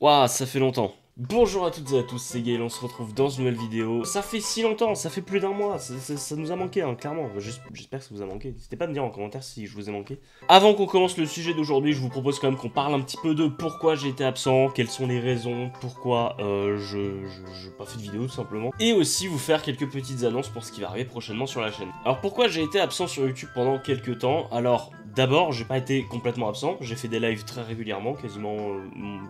Waouh, ça fait longtemps. Bonjour à toutes et à tous, c'est Gaël, on se retrouve dans une nouvelle vidéo. Ça fait si longtemps, ça fait plus d'un mois, ça nous a manqué, hein, clairement. J'espère que ça vous a manqué. N'hésitez pas à me dire en commentaire si je vous ai manqué. Avant qu'on commence le sujet d'aujourd'hui, je vous propose quand même qu'on parle un petit peu de pourquoi j'ai été absent, quelles sont les raisons, pourquoi je pas fait de vidéo tout simplement. Et aussi vous faire quelques petites annonces pour ce qui va arriver prochainement sur la chaîne. Alors pourquoi j'ai été absent sur YouTube pendant quelques temps? Alors d'abord, j'ai pas été complètement absent, j'ai fait des lives très régulièrement, quasiment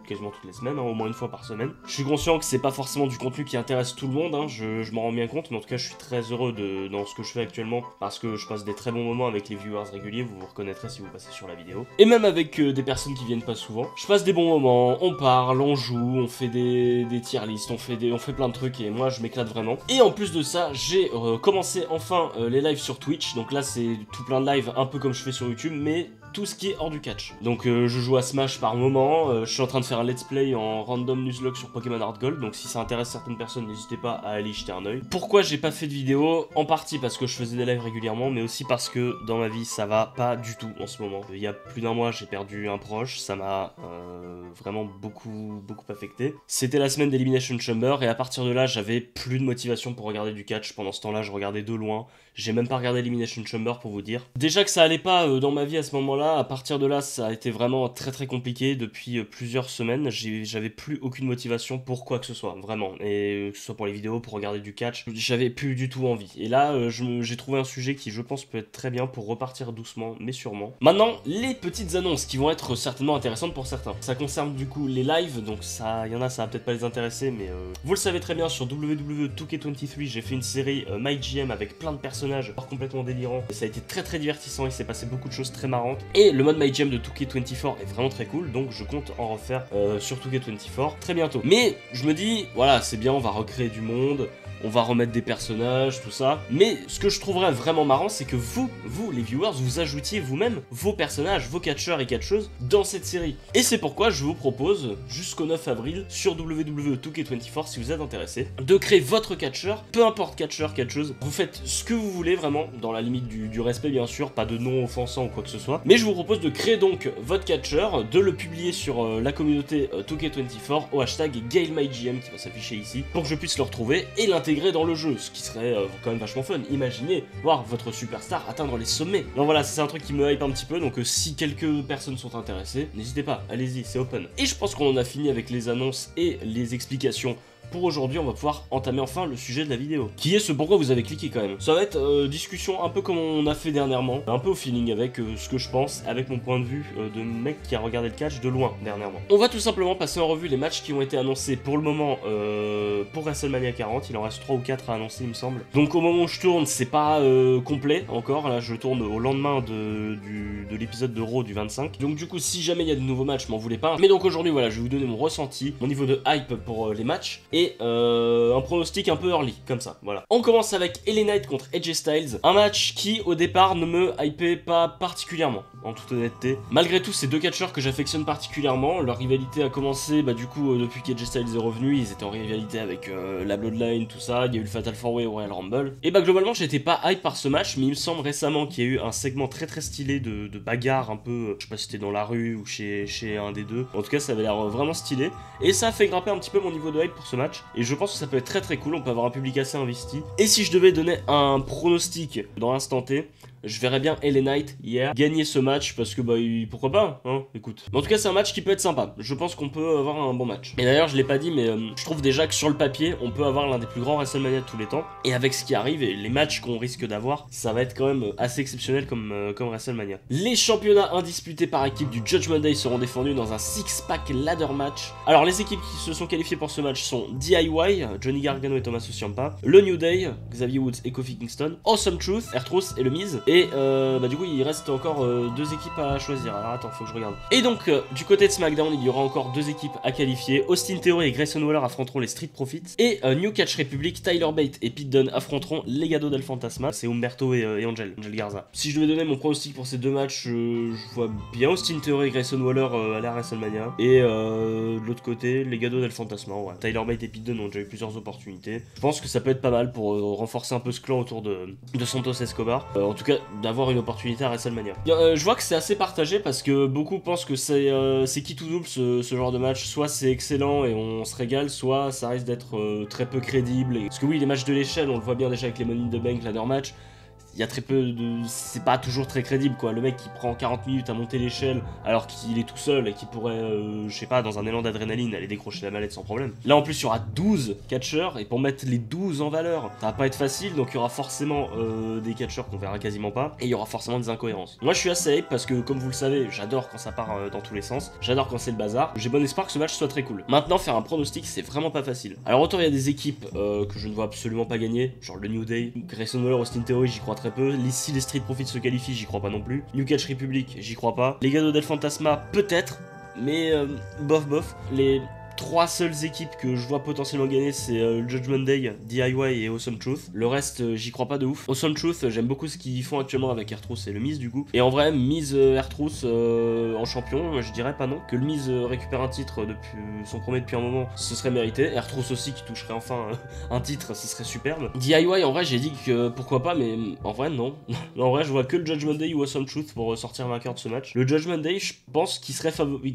toutes les semaines, hein, au moins une fois par semaine. Je suis conscient que c'est pas forcément du contenu qui intéresse tout le monde, hein, je m'en rends bien compte, mais en tout cas je suis très heureux dans ce que je fais actuellement, parce que je passe des très bons moments avec les viewers réguliers, vous vous reconnaîtrez si vous passez sur la vidéo. Et même avec des personnes qui viennent pas souvent, je passe des bons moments, on parle, on joue, on fait des tier lists, on fait plein de trucs, et moi je m'éclate vraiment. Et en plus de ça, j'ai commencé enfin les lives sur Twitch, donc là c'est tout plein de lives, un peu comme je fais sur YouTube, mais tout ce qui est hors du catch. Donc je joue à Smash par moment, je suis en train de faire un let's play en random nuzlocke sur Pokémon Heart Gold, donc si ça intéresse certaines personnes, n'hésitez pas à aller y jeter un oeil. Pourquoi j'ai pas fait de vidéo? En partie parce que je faisais des lives régulièrement, mais aussi parce que dans ma vie ça va pas du tout en ce moment. Il y a plus d'un mois j'ai perdu un proche, ça m'a vraiment beaucoup affecté. C'était la semaine d'Elimination Chamber, et à partir de là j'avais plus de motivation pour regarder du catch. Pendant ce temps-là je regardais de loin, j'ai même pas regardé Elimination Chamber pour vous dire. Déjà que ça allait pas dans ma vie à ce moment-là, à partir de là ça a été vraiment très compliqué depuis plusieurs semaines. J'avais plus aucune motivation pour quoi que ce soit, vraiment. Et que ce soit pour les vidéos, pour regarder du catch, j'avais plus du tout envie. Et là j'ai trouvé un sujet qui je pense peut être très bien pour repartir doucement mais sûrement. Maintenant, les petites annonces qui vont être certainement intéressantes pour certains. Ça concerne du coup les lives, donc ça, y en a ça va peut-être pas les intéresser, mais vous le savez très bien, sur WWE 2K23 j'ai fait une série MyGM avec plein de personnages complètement délirants. Ça a été très divertissant, il s'est passé beaucoup de choses très marrantes. Et le mode MyGM de 2K24 est vraiment très cool, donc je compte en refaire sur 2K24 très bientôt. Mais je me dis, voilà, c'est bien, on va recréer du monde, on va remettre des personnages, tout ça. Mais ce que je trouverais vraiment marrant, c'est que vous, les viewers, vous ajoutiez vous-même vos personnages, vos catcheurs et catcheuses dans cette série. Et c'est pourquoi je vous propose, jusqu'au 9 avril, sur WWE 2K24, si vous êtes intéressé, de créer votre catcheur, peu importe catcheur, catcheuse. Vous faites ce que vous voulez, vraiment, dans la limite du respect, bien sûr, pas de nom offensant ou quoi que ce soit. Mais je vous propose de créer donc votre catcheur, de le publier sur la communauté 2K24 au hashtag GailMyGM qui va s'afficher ici, pour que je puisse le retrouver et l'intégrer dans le jeu, ce qui serait quand même vachement fun. Imaginez voir votre superstar atteindre les sommets. Donc voilà, c'est un truc qui me hype un petit peu, donc si quelques personnes sont intéressées, n'hésitez pas, allez-y, c'est open. Et je pense qu'on en a fini avec les annonces et les explications. Pour aujourd'hui, on va pouvoir entamer enfin le sujet de la vidéo, qui est ce pourquoi vous avez cliqué quand même. Ça va être discussion un peu comme on a fait dernièrement, un peu au feeling avec ce que je pense, avec mon point de vue de mec qui a regardé le catch de loin dernièrement. On va tout simplement passer en revue les matchs qui ont été annoncés pour le moment pour WrestleMania 40, il en reste 3 ou 4 à annoncer il me semble. Donc au moment où je tourne, c'est pas complet encore, là je tourne au lendemain de l'épisode de Raw du 25. Donc du coup si jamais il y a de nouveaux matchs, m'en voulez pas. Mais donc aujourd'hui voilà, je vais vous donner mon ressenti, mon niveau de hype pour les matchs, et un pronostic un peu early, comme ça, voilà. On commence avec LA Knight contre AJ Styles, un match qui au départ ne me hypait pas particulièrement, en toute honnêteté. Malgré tout, c'est deux catcheurs que j'affectionne particulièrement, leur rivalité a commencé du coup depuis qu'AJ Styles est revenu, ils étaient en rivalité avec la Bloodline, tout ça, il y a eu le Fatal 4-Way au Royal Rumble, et globalement j'étais pas hype par ce match, mais il me semble récemment qu'il y a eu un segment très stylé de bagarre un peu, je sais pas si c'était dans la rue ou chez un des deux, en tout cas ça avait l'air vraiment stylé, et ça a fait grimper un petit peu mon niveau de hype pour ce match. Et je pense que ça peut être très cool, on peut avoir un public assez investi. Et si je devais donner un pronostic dans l'instant T, je verrais bien LA Knight hier gagner ce match parce que pourquoi pas, hein, écoute. Mais en tout cas c'est un match qui peut être sympa, je pense qu'on peut avoir un bon match. Et d'ailleurs je l'ai pas dit mais je trouve déjà que sur le papier on peut avoir l'un des plus grands WrestleMania de tous les temps. Et avec ce qui arrive et les matchs qu'on risque d'avoir, ça va être quand même assez exceptionnel comme WrestleMania. Les championnats indisputés par équipe du Judgment Day seront défendus dans un 6-pack ladder match. Alors les équipes qui se sont qualifiées pour ce match sont DIY, Johnny Gargano et Tommaso Ciampa, le New Day, Xavier Woods et Kofi Kingston, Awesome Truth, R-Truth et le Miz. Et du coup il reste encore deux équipes à choisir. Alors attends, faut que je regarde. Et donc du côté de SmackDown, il y aura encore deux équipes à qualifier. Austin Theory et Grayson Waller affronteront les Street Profits. Et New Catch Republic, Tyler Bate et Pete Dunne affronteront Legado del Fantasma. C'est Humberto et Angel Garza. Si je devais donner mon pronostic pour ces deux matchs, je vois bien Austin Theory et Grayson Waller aller à WrestleMania. Et de l'autre côté, Legado del Fantasma. Ouais. Tyler Bate et Pete Dunne ont déjà eu plusieurs opportunités. Je pense que ça peut être pas mal pour renforcer un peu ce clan autour de Santos Escobar. En tout cas, d'avoir une opportunité à WrestleMania. Je vois que c'est assez partagé parce que beaucoup pensent que c'est qui tout double ce genre de match. Soit c'est excellent et on se régale, soit ça risque d'être très peu crédible. Parce que oui, les matchs de l'échelle, on le voit bien déjà avec les Money in the Bank, ladder match. Il y a très peu de... C'est pas toujours très crédible, quoi. Le mec qui prend 40 minutes à monter l'échelle alors qu'il est tout seul et qui pourrait, je sais pas, dans un élan d'adrénaline, aller décrocher la mallette sans problème. Là, en plus, il y aura 12 catcheurs et pour mettre les 12 en valeur, ça va pas être facile, donc il y aura forcément des catcheurs qu'on verra quasiment pas et il y aura forcément des incohérences. Moi, je suis assez hype parce que, comme vous le savez, j'adore quand ça part dans tous les sens, j'adore quand c'est le bazar. J'ai bon espoir que ce match soit très cool. Maintenant, faire un pronostic, c'est vraiment pas facile. Alors, autant il y a des équipes que je ne vois absolument pas gagner, genre le New Day, Grayson Waller, Austin Theory, j'y crois très peu. Si les Street Profits se qualifient, j'y crois pas non plus. New Catch Republic, j'y crois pas. Les Legado del Fantasma, peut-être, mais bof. Les 3 seules équipes que je vois potentiellement gagner, c'est Judgment Day, DIY et Awesome Truth. Le reste, j'y crois pas de ouf. Awesome Truth, j'aime beaucoup ce qu'ils font actuellement avec R-Truth et le Miz du coup. Et en vrai, Miz R-Truth en champion, je dirais pas non. Que le Miz récupère un titre depuis son premier depuis un moment, ce serait mérité. R-Truth aussi qui toucherait enfin un titre, ce serait superbe. DIY, en vrai, j'ai dit que pourquoi pas, mais en vrai, non. En vrai, je vois que le Judgment Day ou Awesome Truth pour sortir vainqueur de ce match. Le Judgment Day, je pense qu'ils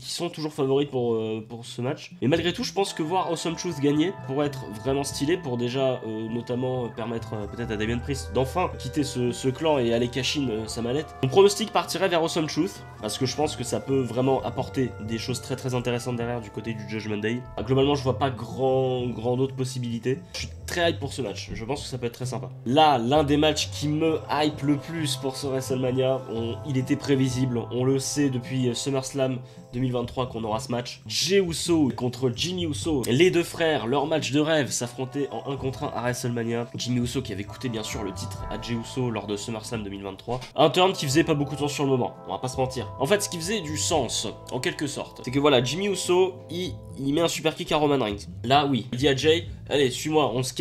sont toujours favoris pour ce match. Et malgré tout, je pense que voir Awesome Truth gagner pourrait être vraiment stylé pour déjà notamment permettre peut-être à Damien Priest d'enfin quitter ce clan et aller cash in sa mallette. Mon pronostic partirait vers Awesome Truth parce que je pense que ça peut vraiment apporter des choses très intéressantes derrière du côté du Judgment Day. Globalement, je vois pas grand d'autres possibilités. Je suis très hype pour ce match, je pense que ça peut être très sympa. Là, l'un des matchs qui me hype le plus pour ce WrestleMania, il était prévisible, on le sait depuis SummerSlam 2023 qu'on aura ce match. Jey Uso contre Jimmy Uso, les deux frères, leur match de rêve, s'affronter en 1 contre 1 à WrestleMania. Jimmy Uso qui avait coûté bien sûr le titre à Jey Uso lors de SummerSlam 2023. Un turn qui faisait pas beaucoup de sens sur le moment, on va pas se mentir. En fait, ce qui faisait du sens, en quelque sorte, c'est que voilà, Jimmy Uso, il met un super kick à Roman Reigns. Là, oui, il dit à Jey, allez, suis-moi, on se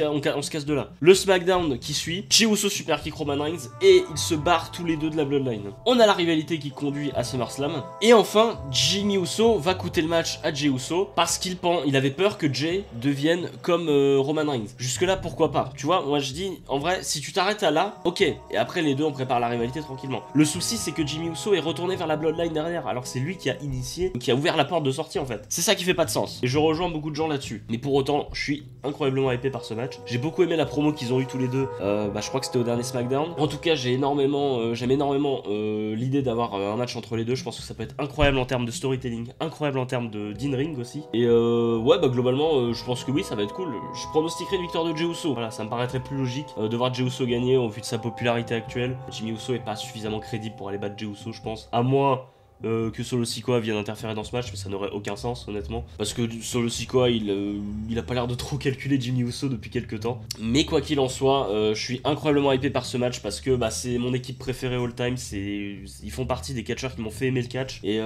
casse de là. Le SmackDown qui suit, Jey Uso super kick Roman Reigns, et ils se barrent tous les deux de la Bloodline. On a la rivalité qui conduit à SummerSlam. Et enfin, Jimmy Uso va coûter le match à Jey Uso parce qu'il avait peur que Jey devienne comme Roman Reigns. Jusque là, pourquoi pas? Tu vois, moi je dis, en vrai, si tu t'arrêtes à là, ok. Et après, les deux, on prépare la rivalité tranquillement. Le souci, c'est que Jimmy Uso est retourné vers la Bloodline derrière, alors que c'est lui qui a initié, qui a ouvert la porte de sortie en fait. C'est ça qui fait pas de sens. Et je rejoins beaucoup de gens là-dessus. Mais pour autant, je suis incroyablement hypé par ce match. J'ai beaucoup aimé la promo qu'ils ont eu tous les deux. Je crois que c'était au dernier SmackDown. En tout cas, j'aime énormément l'idée d'avoir un match entre les deux. Je pense que ça peut être incroyable en termes de storytelling, incroyable en termes d'in-ring aussi. Et ouais, globalement, je pense que oui, ça va être cool. Je pronostiquerai une victoire de Jey Uso. Voilà, ça me paraîtrait plus logique de voir Jey Uso gagner au vu de sa popularité actuelle. Jimmy Uso est pas suffisamment crédible pour aller battre Jey Uso, je pense. À moins que Solo Sikoa vienne interférer dans ce match, mais ça n'aurait aucun sens honnêtement, parce que Solo Sikoa il a pas l'air de trop calculer Jimmy Uso depuis quelques temps. Mais quoi qu'il en soit, je suis incroyablement hypé par ce match parce que c'est mon équipe préférée all time, ils font partie des catcheurs qui m'ont fait aimer le catch, et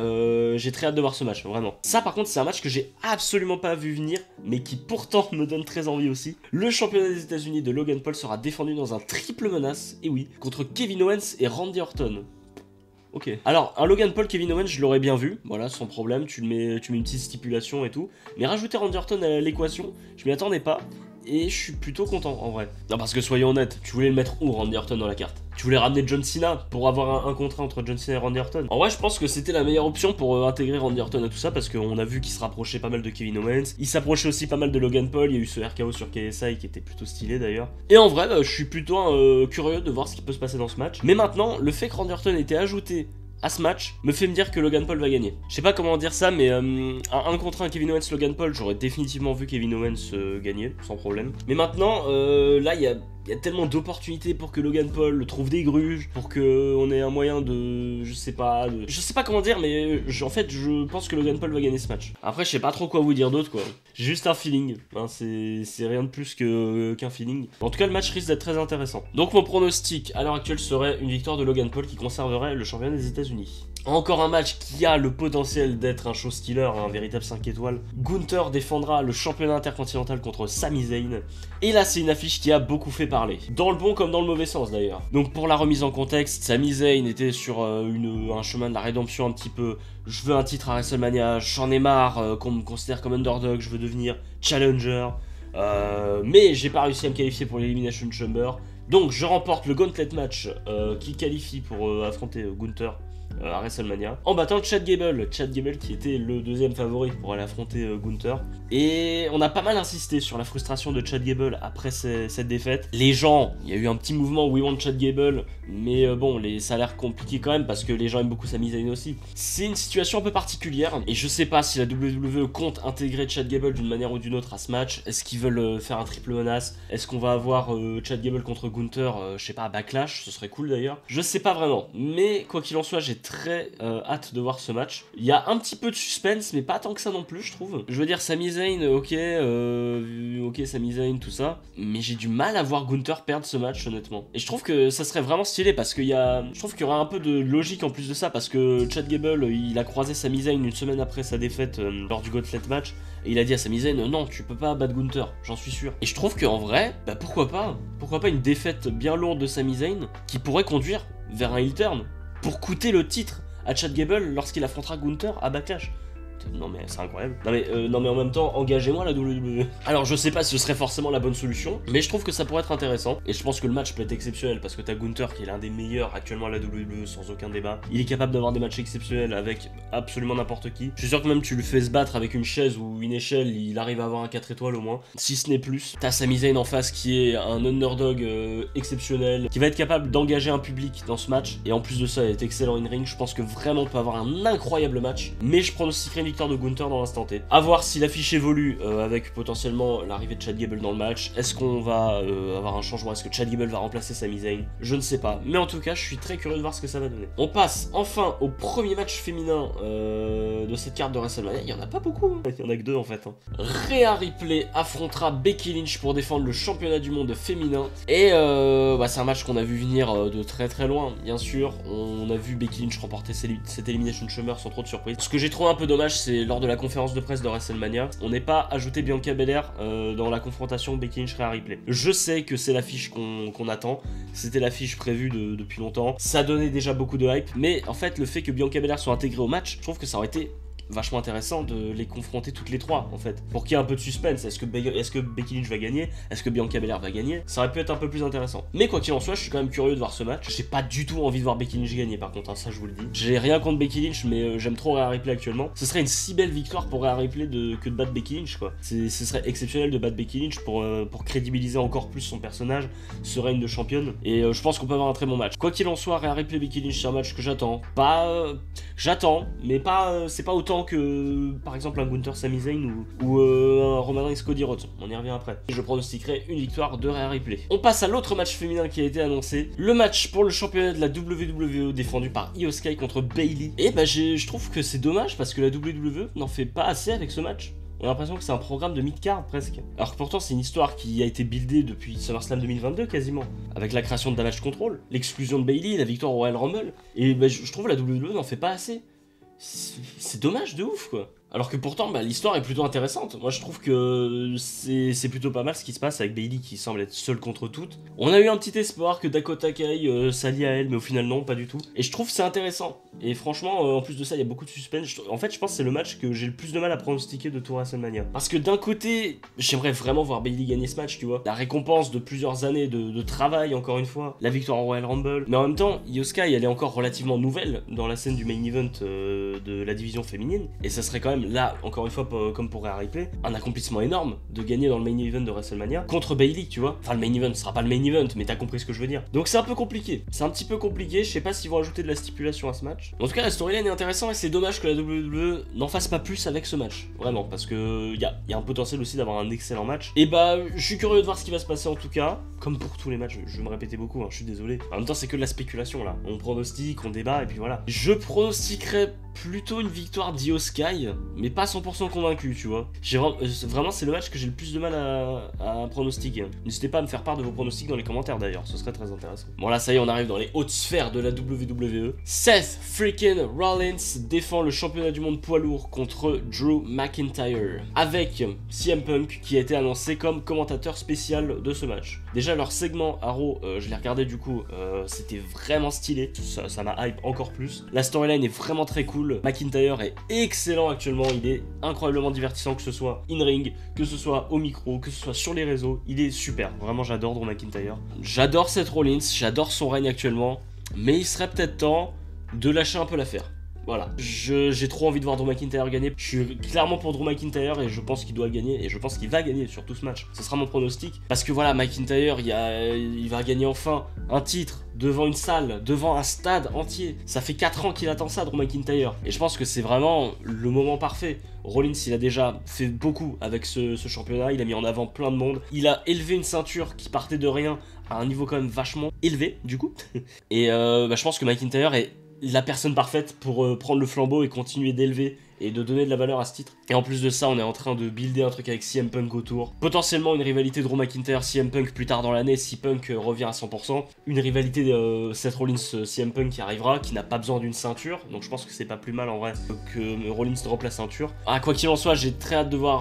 j'ai très hâte de voir ce match, vraiment. Ça par contre c'est un match que j'ai absolument pas vu venir, mais qui pourtant me donne très envie aussi. Le championnat des États-Unis de Logan Paul sera défendu dans un triple menace, et oui, contre Kevin Owens et Randy Orton. Ok. Alors, un Logan Paul, Kevin Owens, je l'aurais bien vu, voilà, sans problème, tu mets une petite stipulation et tout. Mais rajouter Randy Orton à l'équation, je m'y attendais pas, et je suis plutôt content en vrai. Non, parce que soyons honnêtes, tu voulais le mettre où Randy Orton dans la carte? Tu voulais ramener John Cena pour avoir un contrat entre John Cena et Randy Orton? En vrai, je pense que c'était la meilleure option pour intégrer Randy Orton à tout ça, parce qu'on a vu qu'il se rapprochait pas mal de Kevin Owens, il s'approchait aussi pas mal de Logan Paul, il y a eu ce RKO sur KSI qui était plutôt stylé d'ailleurs. Et en vrai, je suis plutôt curieux de voir ce qui peut se passer dans ce match. Mais maintenant, le fait que Randy Orton ait été ajouté à ce match me fait me dire que Logan Paul va gagner. Je sais pas comment dire ça, mais un contre un Kevin Owens Logan Paul, j'aurais définitivement vu Kevin Owens gagner sans problème. Mais maintenant, là il y a tellement d'opportunités pour que Logan Paul trouve des gruges, pour qu'on ait un moyen de... Je sais pas comment dire, mais en fait je pense que Logan Paul va gagner ce match. Après je sais pas trop quoi vous dire d'autre quoi. J'ai juste un feeling, hein, c'est rien de plus qu'un feeling. En tout cas le match risque d'être très intéressant. Donc mon pronostic à l'heure actuelle serait une victoire de Logan Paul qui conserverait le championnat des États-Unis. Encore un match qui a le potentiel d'être un show stealer, un véritable 5 étoiles. Gunther défendra le championnat intercontinental contre Sami Zayn. Et là c'est une affiche qui a beaucoup fait parler. Dans le bon comme dans le mauvais sens d'ailleurs. Donc pour la remise en contexte, Sami Zayn était sur un chemin de la rédemption un petit peu. Je veux un titre à WrestleMania, j'en ai marre qu'on me considère comme underdog, je veux devenir challenger. Mais j'ai pas réussi à me qualifier pour l'Elimination Chamber. Donc je remporte le Gauntlet match qui qualifie pour affronter Gunther à WrestleMania en battant Chad Gable qui était le deuxième favori pour aller affronter Gunther. Et on a pas mal insisté sur la frustration de Chad Gable après cette défaite. Les gens, il y a eu un petit mouvement We Want Chad Gable, mais bon, ça a l'air compliqué quand même parce que les gens aiment beaucoup Sami Zayn aussi. C'est une situation un peu particulière et je sais pas si la WWE compte intégrer Chad Gable d'une manière ou d'une autre à ce match. Est-ce qu'ils veulent faire un triple menace? Est-ce qu'on va avoir Chad Gable contre Gunther, je sais pas, à Backlash? Ce serait cool d'ailleurs. Je sais pas vraiment, mais quoi qu'il en soit, j'ai très hâte de voir ce match. Il y a un petit peu de suspense, mais pas tant que ça non plus, je trouve. Je veux dire, Sami Zayn, ok, Sami Zayn, tout ça, mais j'ai du mal à voir Gunther perdre ce match, honnêtement. Et je trouve que ça serait vraiment stylé parce je trouve qu'il y aura un peu de logique en plus de ça, parce que Chad Gable, il a croisé Sami Zayn une semaine après sa défaite lors du Gauntlet match, et il a dit à Sami Zayn, non, tu peux pas battre Gunther, j'en suis sûr. Et je trouve qu'en vrai, bah pourquoi pas une défaite bien lourde de Sami Zayn qui pourrait conduire vers un heel turn pour coûter le titre à Chad Gable lorsqu'il affrontera Gunther à Backlash. Non mais c'est incroyable. Non mais en même temps, engagez-moi la WWE. Alors je sais pas si ce serait forcément la bonne solution, mais je trouve que ça pourrait être intéressant. Et je pense que le match peut être exceptionnel parce que t'as Gunther qui est l'un des meilleurs actuellement à la WWE sans aucun débat. Il est capable d'avoir des matchs exceptionnels avec absolument n'importe qui. Je suis sûr que même tu le fais se battre avec une chaise ou une échelle, il arrive à avoir un 4 étoiles au moins, si ce n'est plus. T'as Sami Zayn en face qui est un underdog exceptionnel, qui va être capable d'engager un public dans ce match. Et en plus de ça, il est excellent in ring. Je pense que vraiment on peut avoir un incroyable match. Mais je pronostiquerai une victoire de Gunther dans l'instant T. A voir si l'affiche évolue avec potentiellement l'arrivée de Chad Gable dans le match. Est-ce qu'on va avoir un changement? Est-ce que Chad Gable va remplacer Sami Zayn? Je ne sais pas. Mais en tout cas, je suis très curieux de voir ce que ça va donner. On passe enfin au premier match féminin de cette carte de WrestleMania. Il n'y en a pas beaucoup. Il y en a que deux en fait. Rhea Ripley affrontera Becky Lynch pour défendre le championnat du monde féminin. Et c'est un match qu'on a vu venir de très très loin, bien sûr. On a vu Becky Lynch remporter cette Elimination Chamber sans trop de surprise. Ce que j'ai trouvé un peu dommage, c'est lors de la conférence de presse de WrestleMania, on n'est pas ajouté Bianca Belair dans la confrontation Becky Lynch-Rhea Ripley. Je sais que c'est l'affiche qu'on attend, c'était l'affiche prévue depuis longtemps, ça donnait déjà beaucoup de hype, mais en fait le fait que Bianca Belair soit intégrée au match, je trouve que ça aurait été vachement intéressant de les confronter toutes les trois en fait, pour qu'il y ait un peu de suspense. Est-ce que Becky Lynch va gagner? Est-ce que Bianca Belair va gagner? Ça aurait pu être un peu plus intéressant. Mais quoi qu'il en soit, je suis quand même curieux de voir ce match. J'ai pas du tout envie de voir Becky Lynch gagner par contre, ça je vous le dis. J'ai rien contre Becky Lynch, mais j'aime trop Rhea Ripley actuellement. Ce serait une si belle victoire pour Rhea Ripley que de battre Becky Lynch quoi. Ce serait exceptionnel de battre Becky Lynch pour crédibiliser encore plus son personnage, ce règne de championne. Et je pense qu'on peut avoir un très bon match. Quoi qu'il en soit, Rhea Ripley Becky Lynch, c'est un match que j'attends. J'attends, mais c'est pas autant que par exemple un Gunther Sami Zayn ou un Roman Reigns Cody Rhodes. On y revient après. Je pronostiquerai une victoire de Rhea Ripley. On passe à l'autre match féminin qui a été annoncé. Le match pour le championnat de la WWE défendu par Io Sky contre Bayley. Et je trouve que c'est dommage parce que la WWE n'en fait pas assez avec ce match. On a l'impression que c'est un programme de mid-card presque. Alors que pourtant c'est une histoire qui a été buildée depuis SummerSlam 2022 quasiment. Avec la création de Damage Control, l'exclusion de Bayley, la victoire au Royal Rumble. Et je trouve que la WWE n'en fait pas assez. C'est dommage de ouf quoi. Alors que pourtant l'histoire est plutôt intéressante. Moi je trouve que c'est plutôt pas mal ce qui se passe avec Bayley qui semble être seule contre toutes. On a eu un petit espoir que Dakota Kai s'allie à elle, mais au final non, pas du tout. Et je trouve que c'est intéressant. Et franchement en plus de ça il y a beaucoup de suspense. En fait je pense que c'est le match que j'ai le plus de mal à pronostiquer de tout WrestleMania. Parce que d'un côté j'aimerais vraiment voir Bayley gagner ce match, tu vois. La récompense de plusieurs années de travail encore une fois. La victoire au Royal Rumble. Mais en même temps Io Sky elle est encore relativement nouvelle dans la scène du main event de la division féminine. Et ça serait quand même là, encore une fois, comme pour Rhea Ripley, un accomplissement énorme de gagner dans le main event de WrestleMania contre Bayley, tu vois. Enfin, le main event, ce sera pas le main event, mais t'as compris ce que je veux dire. Donc c'est un peu compliqué. C'est un petit peu compliqué. Je sais pas s'ils vont ajouter de la stipulation à ce match. En tout cas, la storyline est intéressante et c'est dommage que la WWE n'en fasse pas plus avec ce match. Vraiment, parce que y a un potentiel aussi d'avoir un excellent match. Et je suis curieux de voir ce qui va se passer en tout cas. Comme pour tous les matchs, je vais me répéter beaucoup, je suis désolé. En même temps, c'est que de la spéculation là. On pronostique, on débat et puis voilà. Je pronostiquerai plutôt une victoire d'Io Sky, mais pas 100% convaincu, tu vois. Vraiment, c'est le match que j'ai le plus de mal à pronostiquer. N'hésitez pas à me faire part de vos pronostics dans les commentaires d'ailleurs, ce serait très intéressant. Bon là, ça y est, on arrive dans les hautes sphères de la WWE. Seth freaking Rollins défend le championnat du monde poids lourd contre Drew McIntyre, avec CM Punk qui a été annoncé comme commentateur spécial de ce match. Déjà, leur segment à Raw, je l'ai regardé du coup, c'était vraiment stylé, ça m'a hype encore plus. La storyline est vraiment très cool. cool. McIntyre est excellent actuellement, il est incroyablement divertissant, que ce soit in-ring, que ce soit au micro, que ce soit sur les réseaux, il est super. Vraiment, j'adore Drew McIntyre. J'adore Seth Rollins, j'adore son règne actuellement, mais il serait peut-être temps de lâcher un peu l'affaire. Voilà, j'ai trop envie de voir Drew McIntyre gagner. Je suis clairement pour Drew McIntyre et je pense qu'il doit gagner. Et je pense qu'il va gagner sur tout ce match. Ce sera mon pronostic. Parce que voilà, McIntyre, il va gagner enfin un titre devant une salle, devant un stade entier. Ça fait 4 ans qu'il attend ça, Drew McIntyre. Et je pense que c'est vraiment le moment parfait. Rollins, il a déjà fait beaucoup avec ce championnat. Il a mis en avant plein de monde. Il a élevé une ceinture qui partait de rien à un niveau quand même vachement élevé, du coup. Et je pense que McIntyre est la personne parfaite pour prendre le flambeau et continuer d'élever et de donner de la valeur à ce titre. Et en plus de ça, on est en train de builder un truc avec CM Punk autour. Potentiellement une rivalité Drew McIntyre-CM Punk plus tard dans l'année si Punk revient à 100%. Une rivalité Seth Rollins-CM Punk qui arrivera, qui n'a pas besoin d'une ceinture. Donc je pense que c'est pas plus mal en vrai que Rollins drop la ceinture. Ah, quoi qu'il en soit, j'ai très hâte de voir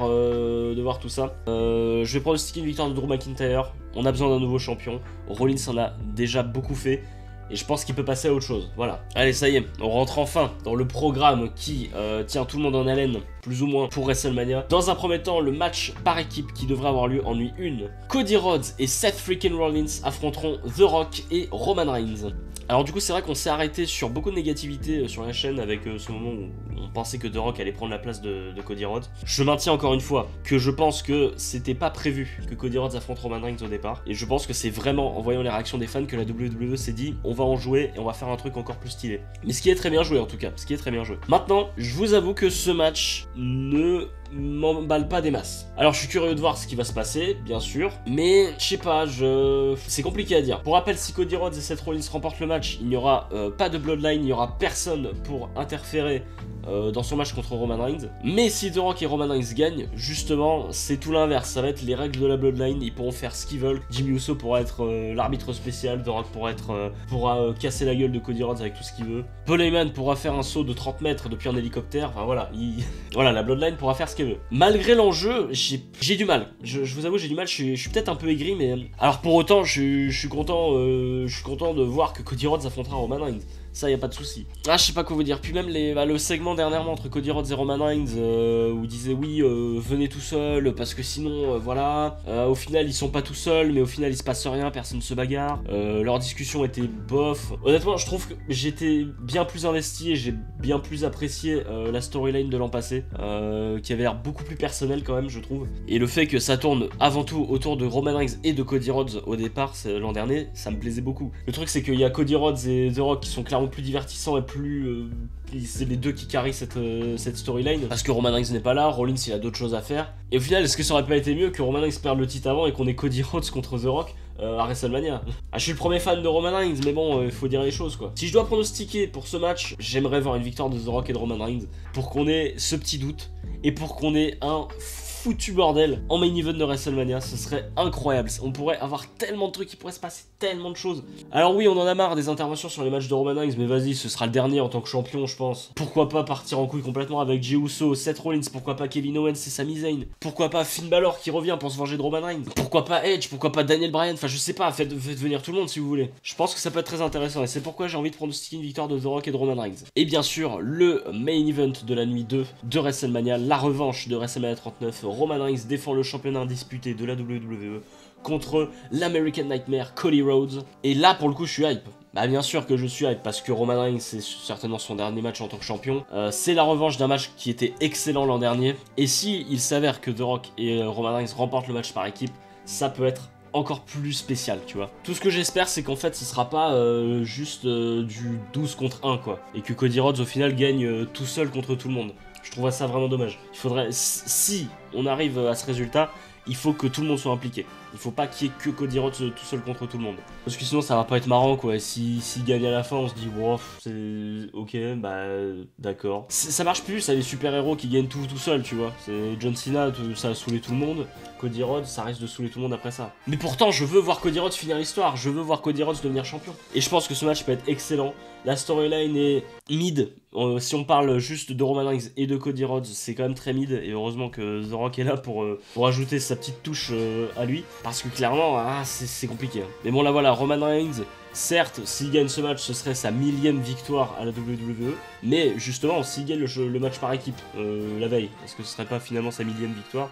tout ça. Je vais pronostiquer une victoire de Drew McIntyre. On a besoin d'un nouveau champion. Rollins en a déjà beaucoup fait. Et je pense qu'il peut passer à autre chose, voilà. Allez, ça y est, on rentre enfin dans le programme qui tient tout le monde en haleine, plus ou moins, pour WrestleMania. Dans un premier temps, le match par équipe qui devrait avoir lieu en nuit 1. Cody Rhodes et Seth freaking Rollins affronteront The Rock et Roman Reigns. Alors du coup, c'est vrai qu'on s'est arrêté sur beaucoup de négativité sur la chaîne avec ce moment où on pensait que The Rock allait prendre la place de Cody Rhodes. Je maintiens encore une fois que je pense que c'était pas prévu que Cody Rhodes affronte Roman Reigns au départ. Et je pense que c'est vraiment en voyant les réactions des fans que la WWE s'est dit on va en jouer et on va faire un truc encore plus stylé. Mais ce qui est très bien joué en tout cas, ce qui est très bien joué. Maintenant, je vous avoue que ce match ne m'emballe pas des masses. Alors je suis curieux de voir ce qui va se passer, bien sûr, mais je sais pas, c'est compliqué à dire. Pour rappel, si Cody Rhodes et Seth Rollins remportent le match, il n'y aura pas de Bloodline, il n'y aura personne pour interférer dans son match contre Roman Reigns. Mais si The Rock et Roman Reigns gagnent, justement, c'est tout l'inverse. Ça va être les règles de la Bloodline, ils pourront faire ce qu'ils veulent. Jimmy Uso pourra être l'arbitre spécial, The Rock pourra casser la gueule de Cody Rhodes avec tout ce qu'il veut. Paul Heyman pourra faire un saut de 30 mètres depuis un hélicoptère, enfin voilà, voilà, la Bloodline pourra faire ce qu'elle veut. Malgré l'enjeu, j'ai du mal. Je vous avoue, j'ai du mal, je suis peut-être un peu aigri, mais... Alors pour autant, je suis content de voir que Cody Rhodes affrontera Roman Reigns. Ça, y a pas de souci. Ah, je sais pas quoi vous dire. Puis même le segment dernièrement entre Cody Rhodes et Roman Reigns où il disait oui, venez tout seul parce que sinon, voilà. Au final, ils sont pas tout seuls, mais au final, il se passe rien, personne se bagarre. Leur discussion était bof. Honnêtement, je trouve que j'étais bien plus investi et j'ai bien plus apprécié la storyline de l'an passé, qui avait l'air beaucoup plus personnelle quand même, je trouve. Et le fait que ça tourne avant tout autour de Roman Reigns et de Cody Rhodes au départ, l'an dernier, ça me plaisait beaucoup. Le truc, c'est qu'il y a Cody Rhodes et The Rock qui sont clairement plus divertissant et plus c'est les deux qui carrient cette storyline parce que Roman Reigns n'est pas là, Rollins il a d'autres choses à faire et au final est-ce que ça aurait pas été mieux que Roman Reigns perde le titre avant et qu'on ait Cody Rhodes contre The Rock à WrestleMania. Ah, je suis le premier fan de Roman Reigns mais bon il faut dire les choses quoi. Si je dois pronostiquer pour ce match, j'aimerais voir une victoire de The Rock et de Roman Reigns pour qu'on ait ce petit doute et pour qu'on ait un foutu bordel en main event de WrestleMania, ce serait incroyable. On pourrait avoir tellement de trucs, il pourrait se passer tellement de choses. Alors oui, on en a marre des interventions sur les matchs de Roman Reigns, mais vas-y, ce sera le dernier en tant que champion, je pense. Pourquoi pas partir en couille complètement avec Jey Uso, Seth Rollins, pourquoi pas Kevin Owens et Sami Zayn, pourquoi pas Finn Balor qui revient pour se venger de Roman Reigns, pourquoi pas Edge, pourquoi pas Daniel Bryan, enfin je sais pas, faites venir tout le monde si vous voulez. Je pense que ça peut être très intéressant et c'est pourquoi j'ai envie de pronostiquer une victoire de The Rock et de Roman Reigns. Et bien sûr, le main event de la nuit 2 de WrestleMania, la revanche de WrestleMania 39, Roman Reigns défend le championnat indisputé de la WWE contre l'American Nightmare Cody Rhodes. Et là pour le coup je suis hype. Bah bien sûr que je suis hype parce que Roman Reigns c'est certainement son dernier match en tant que champion. C'est la revanche d'un match qui était excellent l'an dernier. Et si il s'avère que The Rock et Roman Reigns remportent le match par équipe, ça peut être encore plus spécial, tu vois. Tout ce que j'espère c'est qu'en fait ce sera pas juste du 12 contre 1 quoi. Et que Cody Rhodes au final gagne tout seul contre tout le monde. Je trouverais ça vraiment dommage. Il faudrait, si on arrive à ce résultat, il faut que tout le monde soit impliqué. Il faut pas qu'il y ait que Cody Rhodes tout seul contre tout le monde. Parce que sinon ça va pas être marrant quoi. S'il gagne à la fin, on se dit wow, c'est ok, bah d'accord. Ça marche plus, ça les super-héros qui gagnent tout seul, tu vois. C'est John Cena, ça a saoulé tout le monde. Cody Rhodes, ça risque de saouler tout le monde après ça. Mais pourtant, je veux voir Cody Rhodes finir l'histoire. Je veux voir Cody Rhodes devenir champion. Et je pense que ce match peut être excellent. La storyline est mid. Si on parle juste de Roman Reigns et de Cody Rhodes, c'est quand même très mid. Et heureusement que The Rock est là pour ajouter sa petite touche à lui. Parce que clairement, c'est compliqué. Hein. Mais bon, là voilà, Roman Reigns, Certes, s'il gagne ce match, ce serait sa 1000e victoire à la WWE, mais justement, s'il gagne le match par équipe la veille, est-ce que ce serait pas finalement sa 1000e victoire?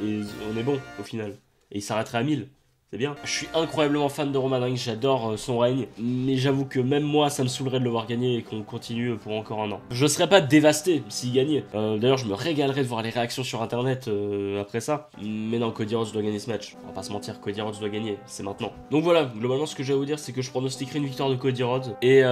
Et on est bon au final. Et il s'arrêterait à 1000. C'est bien. Je suis incroyablement fan de Roman Reigns, j'adore son règne, mais j'avoue que même moi ça me saoulerait de le voir gagner et qu'on continue pour encore un an. Je serais pas dévasté s'il gagnait. D'ailleurs je me régalerais de voir les réactions sur internet après ça. Mais non, Cody Rhodes doit gagner ce match. On va pas se mentir, Cody Rhodes doit gagner, c'est maintenant. Donc voilà, globalement ce que j'ai à vous dire c'est que je pronostiquerai une victoire de Cody Rhodes et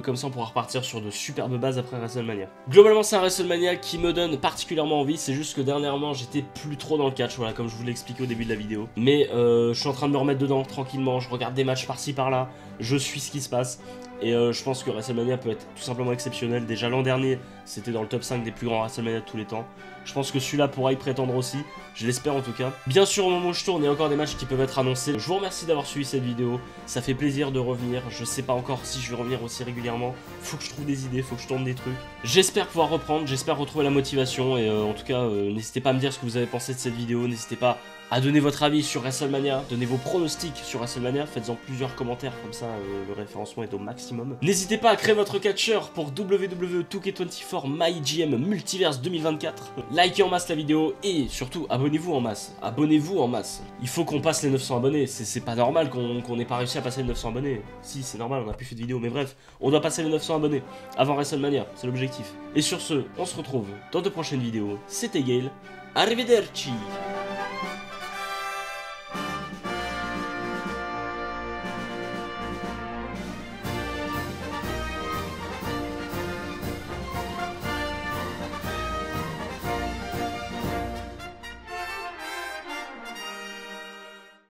comme ça on pourra repartir sur de superbes bases après WrestleMania. Globalement c'est un WrestleMania qui me donne particulièrement envie, c'est juste que dernièrement j'étais plus trop dans le catch, voilà, comme je vous l'ai expliqué au début de la vidéo. Mais je suis en train de me remettre dedans tranquillement, je regarde des matchs par-ci par-là, je suis ce qui se passe et je pense que WrestleMania peut être tout simplement exceptionnel. Déjà l'an dernier c'était dans le top 5 des plus grands WrestleMania de tous les temps. Je pense que celui-là pourra y prétendre aussi, je l'espère en tout cas. Bien sûr au moment où je tourne il y a encore des matchs qui peuvent être annoncés. Je vous remercie d'avoir suivi cette vidéo, ça fait plaisir de revenir, je sais pas encore si je vais revenir aussi régulièrement. Faut que je trouve des idées, faut que je tourne des trucs. J'espère pouvoir reprendre, j'espère retrouver la motivation et en tout cas n'hésitez pas à me dire ce que vous avez pensé de cette vidéo, n'hésitez pas à donner votre avis sur WrestleMania, donnez vos pronostics sur WrestleMania, faites-en plusieurs commentaires, comme ça le référencement est au maximum. N'hésitez pas à créer votre catcheur pour WWE 2K24 MyGM Multiverse 2024. Likez en masse la vidéo et surtout abonnez-vous en masse. Abonnez-vous en masse. Il faut qu'on passe les 900 abonnés, c'est pas normal qu'on n'ait pas réussi à passer les 900 abonnés. Si, c'est normal, on a plus fait de vidéos, mais bref, on doit passer les 900 abonnés avant WrestleMania, c'est l'objectif. Et sur ce, on se retrouve dans de prochaines vidéos. C'était Gaël, arrivederci.